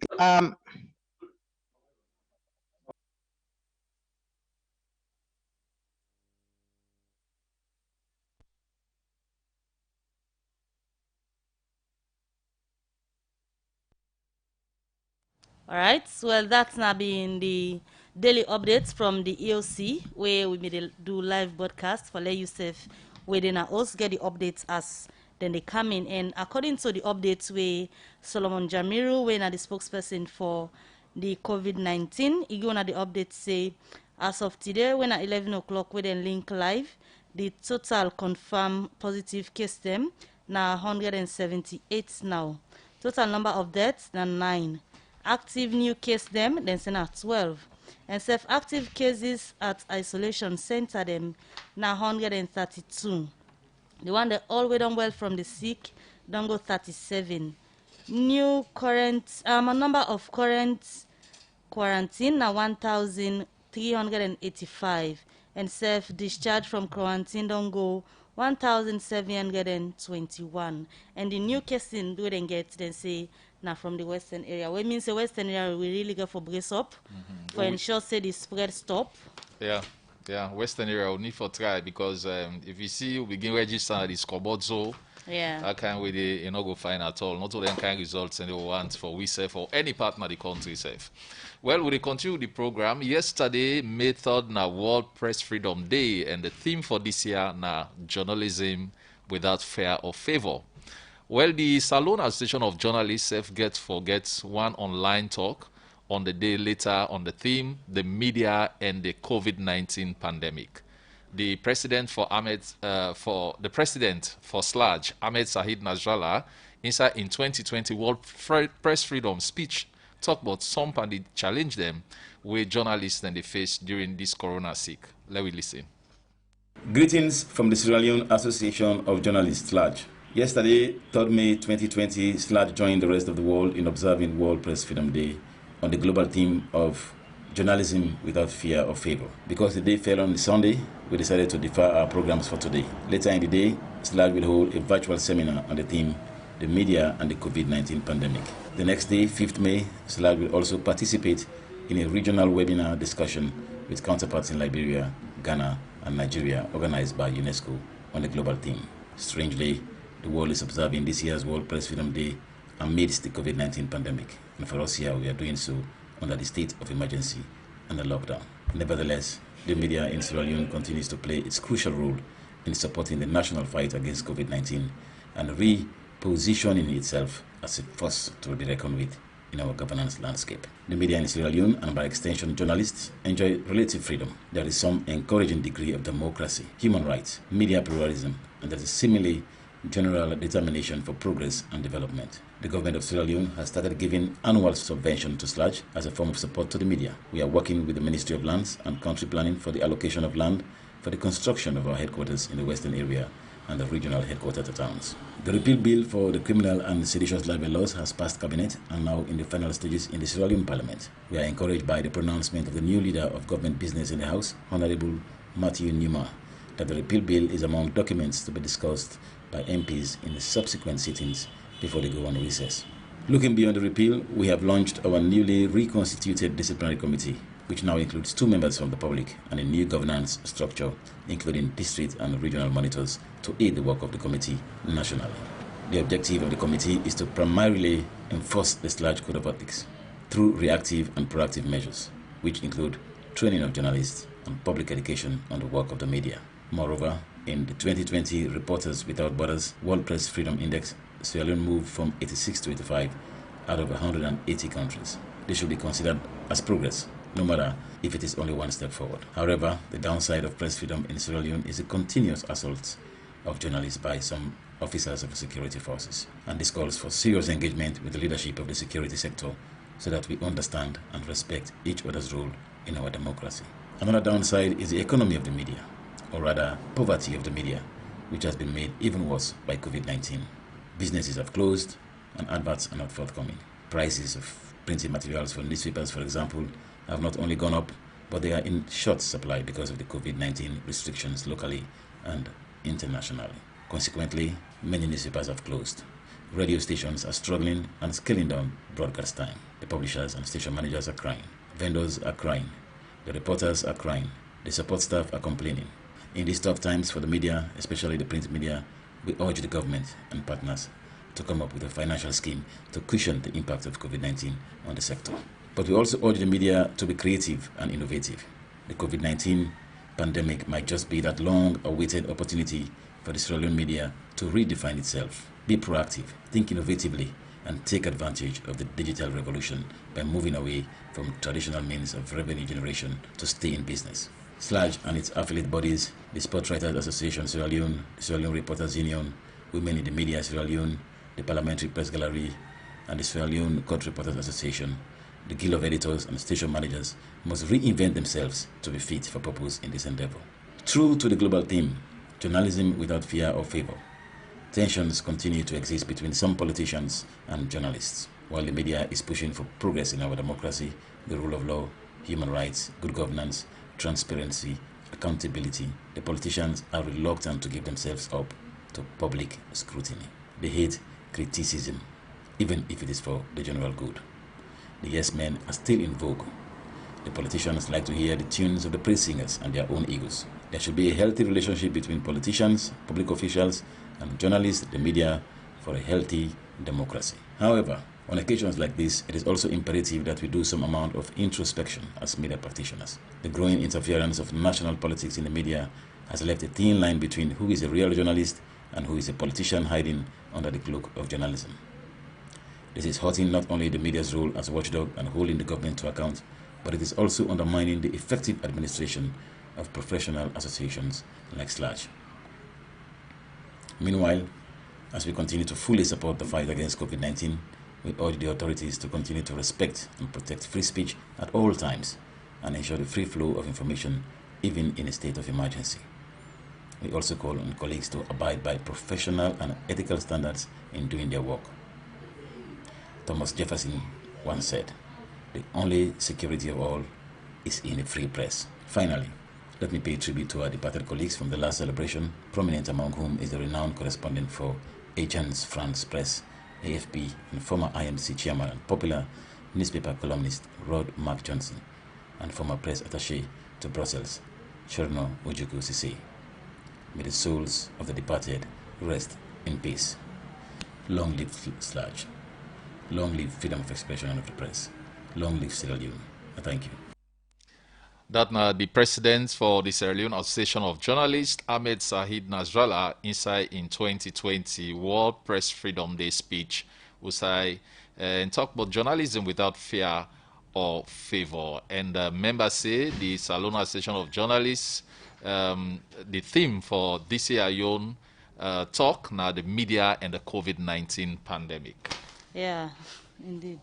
All right, well, that's now been the daily updates from the EOC, where we may do live broadcast for let you safe within our host get the updates as then they come in. And according to the updates, where Solomon Jamiru, when the spokesperson for the COVID-19, he gonna the updates say as of today, when at 11 o'clock, we then link live, the total confirmed positive case them now 178 now. Total number of deaths now 9. Active new case them then send out 12, and self-active cases at isolation center them now 132. The one that already done well from the sick don't go 37. New current a number of current quarantine now 1,385, and self-discharge from quarantine don't go 1,721. And the new casing do then get then say now from the western area. What means the western area we really go for brace up for ensure say the spread stop. Yeah. Yeah, Western area will need for try because if you see we begin register the scoreboard so I can't really go find at all. Not all them kind of results and they want for we safe or any partner of the country safe. Well, we continue the program. Yesterday, May 3rd, na World Press Freedom Day, and the theme for this year na journalism without fear or favor. Well, the Salone Association of Journalists gets one online talk on the day later on the theme, the media and the COVID-19 pandemic. The president for SLAJ, Ahmed Sahid Najrallah, inside in 2020 World Press Freedom speech, talk about some and they challenge them with journalists and they face during this corona sick. Let me listen. Greetings from the Sierra Leone Association of Journalists, SLAJ. Yesterday, 3rd May 2020, SLAJ joined the rest of the world in observing World Press Freedom Day on the global theme of journalism without fear or favor. Because the day fell on the Sunday, we decided to defer our programs for today. Later in the day, SLAJ will hold a virtual seminar on the theme, the media and the COVID-19 pandemic. The next day, 5th May, SLAJ will also participate in a regional webinar discussion with counterparts in Liberia, Ghana, and Nigeria, organized by UNESCO on the global theme. Strangely, the world is observing this year's World Press Freedom Day amidst the COVID-19 pandemic, and for us here, we are doing so under the state of emergency and the lockdown. Nevertheless, the media in Sierra Leone continues to play its crucial role in supporting the national fight against COVID-19 and repositioning itself as a force to be reckoned with in our governance landscape. The media in Sierra Leone, and by extension journalists, enjoy relative freedom. There is some encouraging degree of democracy, human rights, media pluralism, and there is seemingly general determination for progress and development. The government of Sierra Leone has started giving annual subvention to SLAJ as a form of support to the media. We are working with the Ministry of Lands and Country Planning for the allocation of land for the construction of our headquarters in the western area and the regional headquarters towns. The repeal bill for the criminal and seditious libel laws has passed cabinet and now in the final stages in the Sierra Leone Parliament. We are encouraged by the pronouncement of the new leader of government business in the House, Honorable Matthew Numa, that the repeal bill is among documents to be discussed by MPs in the subsequent sittings before they go on recess. Looking beyond the repeal, we have launched our newly reconstituted disciplinary committee, which now includes 2 members from the public and a new governance structure, including district and regional monitors, to aid the work of the committee nationally. The objective of the committee is to primarily enforce the SLAJ Code of Ethics through reactive and proactive measures, which include training of journalists and public education on the work of the media. Moreover, in the 2020 Reporters Without Borders World Press Freedom Index, Sierra Leone moved from 86 to 85 out of 180 countries. This should be considered as progress, no matter if it is only one step forward. However, the downside of press freedom in Sierra Leone is a continuous assault of journalists by some officers of the security forces, and this calls for serious engagement with the leadership of the security sector so that we understand and respect each other's role in our democracy. Another downside is the economy of the media, or rather poverty of the media, which has been made even worse by COVID-19. Businesses have closed and adverts are not forthcoming. Prices of printing materials for newspapers, for example, have not only gone up, but they are in short supply because of the COVID-19 restrictions locally and internationally. Consequently, many newspapers have closed. Radio stations are struggling and scaling down broadcast time. The publishers and station managers are crying. Vendors are crying. The reporters are crying. The support staff are complaining. In these tough times for the media, especially the print media, we urge the government and partners to come up with a financial scheme to cushion the impact of COVID-19 on the sector. But we also urge the media to be creative and innovative. The COVID-19 pandemic might just be that long-awaited opportunity for the Sierra Leone media to redefine itself, be proactive, think innovatively, and take advantage of the digital revolution by moving away from traditional means of revenue generation to stay in business. SLAJ and its affiliate bodies, the Sport Writers Association Sierra Leone, the Sierra Leone Reporters Union, Women in the Media Sierra Leone, the Parliamentary Press Gallery, and the Sierra Leone Court Reporters Association, the Guild of Editors and Station Managers must reinvent themselves to be fit for purpose in this endeavor. True to the global theme, journalism without fear or favor, tensions continue to exist between some politicians and journalists. While the media is pushing for progress in our democracy, the rule of law, human rights, good governance, transparency, accountability, the politicians are reluctant to give themselves up to public scrutiny. They hate criticism, even if it is for the general good. The yes men are still in vogue. The politicians like to hear the tunes of the praise singers and their own egos. There should be a healthy relationship between politicians, public officials, and journalists, the media, for a healthy democracy. However, on occasions like this, it is also imperative that we do some amount of introspection as media practitioners. The growing interference of national politics in the media has left a thin line between who is a real journalist and who is a politician hiding under the cloak of journalism. This is hurting not only the media's role as a watchdog and holding the government to account, but it is also undermining the effective administration of professional associations like SLAJ. Meanwhile, as we continue to fully support the fight against COVID-19, we urge the authorities to continue to respect and protect free speech at all times and ensure the free flow of information even in a state of emergency. We also call on colleagues to abide by professional and ethical standards in doing their work. Thomas Jefferson once said, "The only security of all is in a free press." Finally, let me pay tribute to our departed colleagues from the last celebration, prominent among whom is the renowned correspondent for Agence France Presse, AFP, and former IMC chairman and popular newspaper columnist Rod Mark Johnson, and former press attaché to Brussels, Cherno Ojukwu Sise. May the souls of the departed rest in peace. Long live SLAJ. Long live freedom of expression and of the press. Long live Sierra Leone. Thank you. That the president for the Sierra Leone Association of Journalists, Ahmed Sahid Nasrallah, inside in 2020 World Press Freedom Day speech, was and talk about journalism without fear or favor. And members say the Salone Association of Journalists, the theme for this year talk now the media and the COVID-19 pandemic. Yeah, indeed.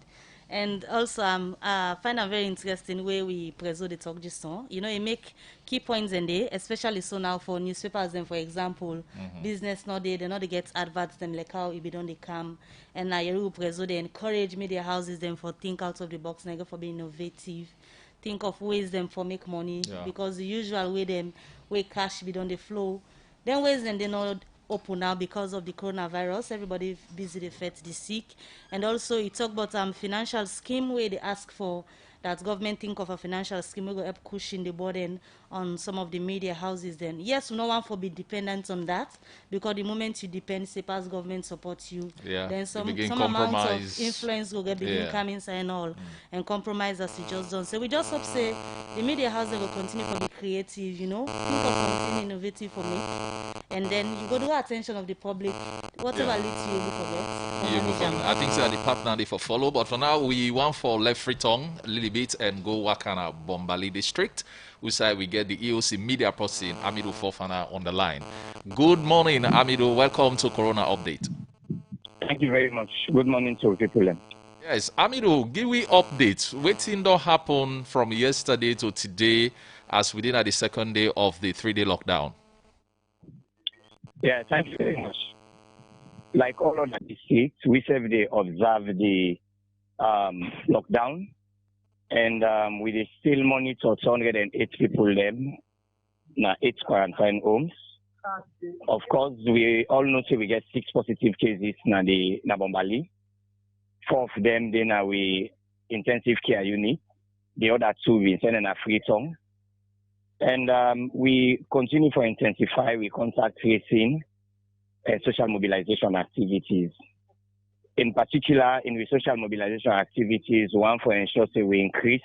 And also, I find a very interesting way we present the talk just now. You know, it make key points in there, especially so now for newspapers and, for example, business now they not get adverts them like how it be done they come. And now you present they encourage media houses them for think out of the box, and for being innovative, think of ways them for make money, because the usual way them way cash be done the flow, then ways them they not open now because of the coronavirus. Everybody busy the vet the sick, and also you talk about financial scheme where they ask for that government think of a financial scheme will help cushion the burden on some of the media houses. Then yes, no one for be dependent on that, because the moment you depend, say past government supports you, then some amount of influence will get begin coming and all and compromise as you just done. So we just hope say the media houses will continue to be creative, you know, think of something innovative for me, and then you go to attention of the public, whatever leads you forget. I think so the partner they for follow, but for now we want for left free tongue a little bit and go Wakana Bombali district. We say we get the EOC media person Amido Fofana on the line. Good morning, Amido. Welcome to Corona Update. Thank you very much. Good morning to people. Yes, Amido, give we updates. Waiting don't happen from yesterday to today as we did at the second day of the 3-day lockdown. Yeah, thank you very much. Like all other districts, we they observe the lockdown, and we still monitor 208 people them, 8 quarantine homes, Of course, we all know we get 6 positive cases na Bombali. 4 of them then are we intensive care unit. The other 2 we send in a free tongue. And we continue to intensify we contact tracing and social mobilization activities. In particular, in the social mobilization activities, one for ensure that we increase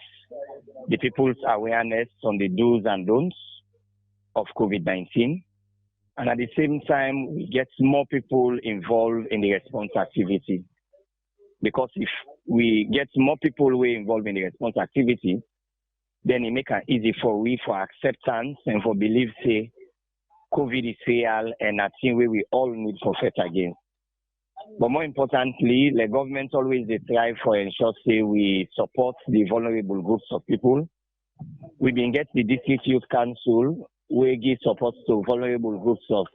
the people's awareness on the do's and don'ts of COVID-19. And at the same time, we get more people involved in the response activity. Because if we get more people who are involved in the response activity, then it makes it easy for we for acceptance and for belief say COVID is real and a thing we all need for fight against. But more importantly, the government always they try for ensure say we support the vulnerable groups of people. We been get the district youth council we give support to vulnerable groups of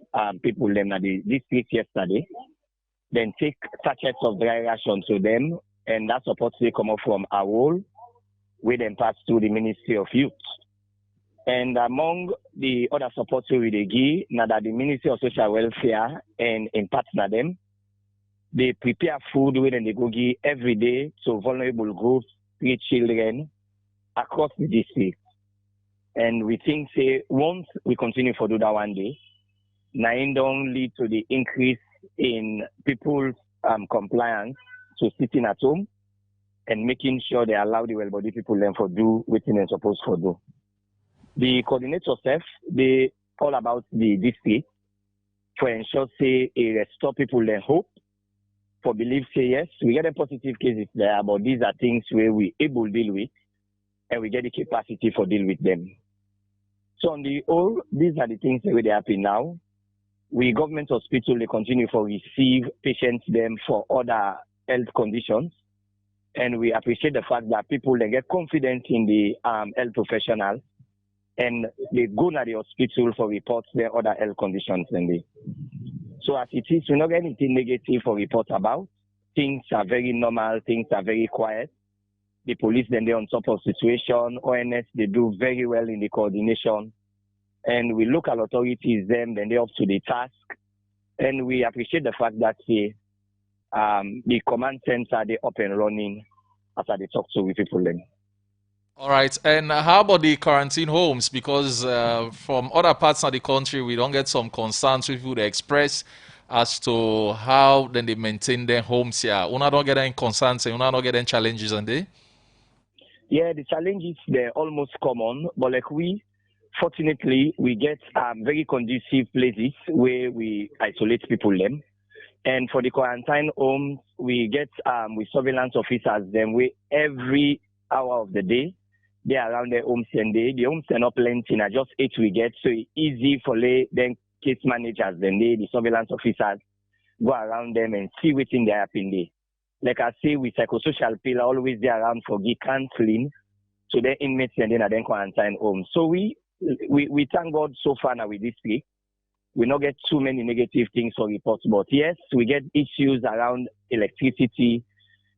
people them at the district yesterday. Then take sachets of dry ration to them, and that support they come up from our role, we then pass to the Ministry of Youth. And among the other supports we they give, now that the Ministry of Social Welfare and in partner them, they prepare food when they go give every day to vulnerable groups, street children across the district. And we think say once we continue to do that one day, now it don't lead to the increase in people's compliance to sitting at home and making sure they allow the well-bodied people then for do what they're supposed to do. The coordinator self, they all about the district for ensure say it restore people their hope, for believe say yes, we get a positive cases there, but these are things where we able to deal with and we get the capacity for deal with them. So on the whole, these are the things that they happen now. We government hospital they continue to receive patients them for other health conditions. And we appreciate the fact that people they get confidence in the health professionals and they go to the hospital for reports their other health conditions. So as it is, we don't get anything negative for report about. Things are very normal, things are very quiet. The police then they're on top of situation. ONS they do very well in the coordination. And we look at authorities then they're up to the task. And we appreciate the fact that the command center they up and running after they talk to with people then. All right, and how about the quarantine homes? Because from other parts of the country, we don't get some concerns with people they express as to how then they maintain their homes here. Una don't get any concerns and una don't get any challenges on there? Yeah, the challenges they're almost common, but like fortunately we get very conducive places where we isolate people them. And for the quarantine homes, we get with surveillance officers them where every hour of the day they are around their homes and the homes are not plenty, just 8 we get, so it's easy for them case managers then the surveillance officers go around them and see what's in their happening. Like I say, with psychosocial pillar always there around for give counseling to the inmates and then at them quarantine home. So we thank God so far now with this week. We not get too many negative things for reports, but yes, we get issues around electricity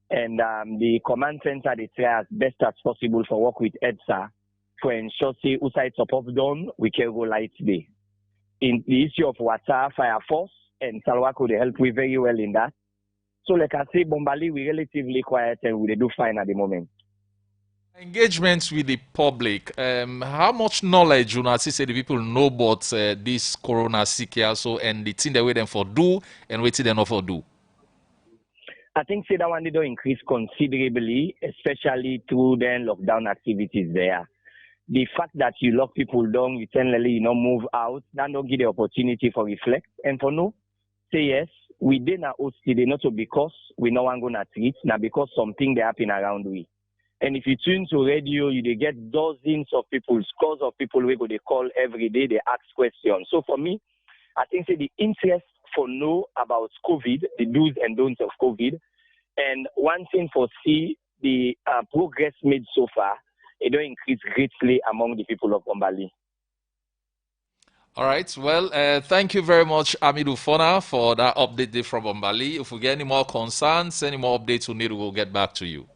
and the command center they try as best as possible for work with EDSA for ensure say outside support done, we can go light day. In the issue of water, fire force and Salwako they help we very well in that. So like I say, Bombali, we relatively quiet and we do fine at the moment. Engagements with the public. How much knowledge you know, say the people know about this corona sick also and the thing they wait them for do and waiting them not for do? I think say that one they don't increase considerably, especially through the lockdown activities there. The fact that you lock people down, you generally move out, that don't give the opportunity for reflect. And for no, say yes, we did not host today, not because we no one gonna treat, now because something they happen around we. And if you tune to radio, you they get dozens of people, scores of people we go they call every day, they ask questions. So for me, I think say the interest for know about COVID, the do's and don'ts of COVID, and one thing for see the progress made so far, it don't increase greatly among the people of Bombali. All right. Well, thank you very much, Amidou Fona, for that update from Bombali. If we get any more concerns, any more updates we need, we'll get back to you.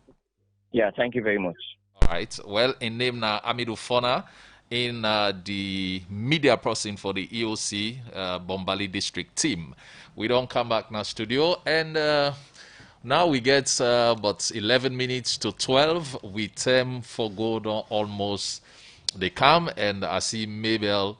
Yeah, thank you very much. All right. Well, in name now, Amidou Fona, in the media person for the EOC Bombali district team. We don't come back now studio, and now we get but 11 minutes to 12 with them for good almost they come, and I see Mabel.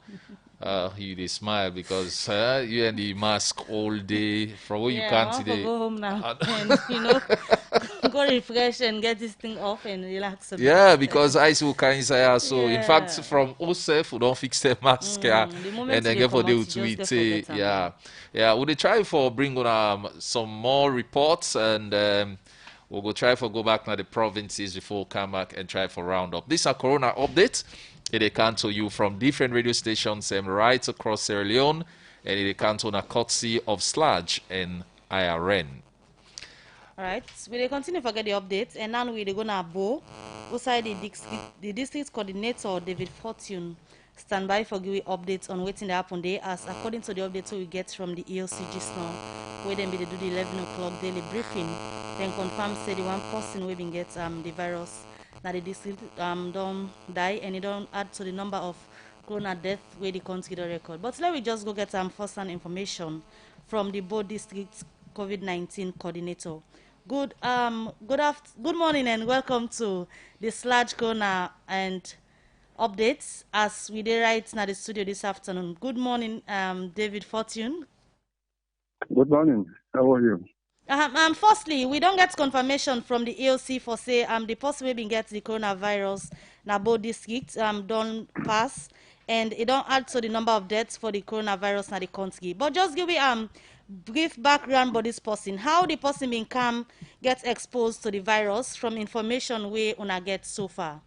You dey smile because you and the mask all day from what you can't I today. go home now and go refresh and get this thing off and relax a bit. Yeah, because I still can't say so. In fact, Yeah. from OSEF, we don't fix the mask, The moment and then they get for come out, the you just tweet. dey forget am. Yeah. We dey try for bring on some more reports, and we'll go try for go back to the provinces before we come back and try for round up. This is a Corona update. It can to you from different radio stations right across Sierra Leone, and it can to a courtesy of Sludge and IRN. All right, we will continue to get the updates, and now we are going to Bo, outside the district coordinator David Fortune, stand by for giving updates on waiting to happen there, as according to the updates we get from the ELC just now, where then be they do the 11 o'clock daily briefing, then confirm say the one person we been get the virus. Now the district don't die, and it don't add to the number of corona death where they consider record. But let me just go get some first-hand information from the Bo district COVID-19 coordinator. Good morning and welcome to the Sludge Corner and updates as we did right now the studio this afternoon. Good morning, David Fortune. Good morning. How are you? Firstly, we don't get confirmation from the ELC for say the person we been get the coronavirus na both districts don't pass, and it don't add to the number of deaths for the coronavirus na the country. But just give me brief background about this person, how the person been come get exposed to the virus from information we una get so far.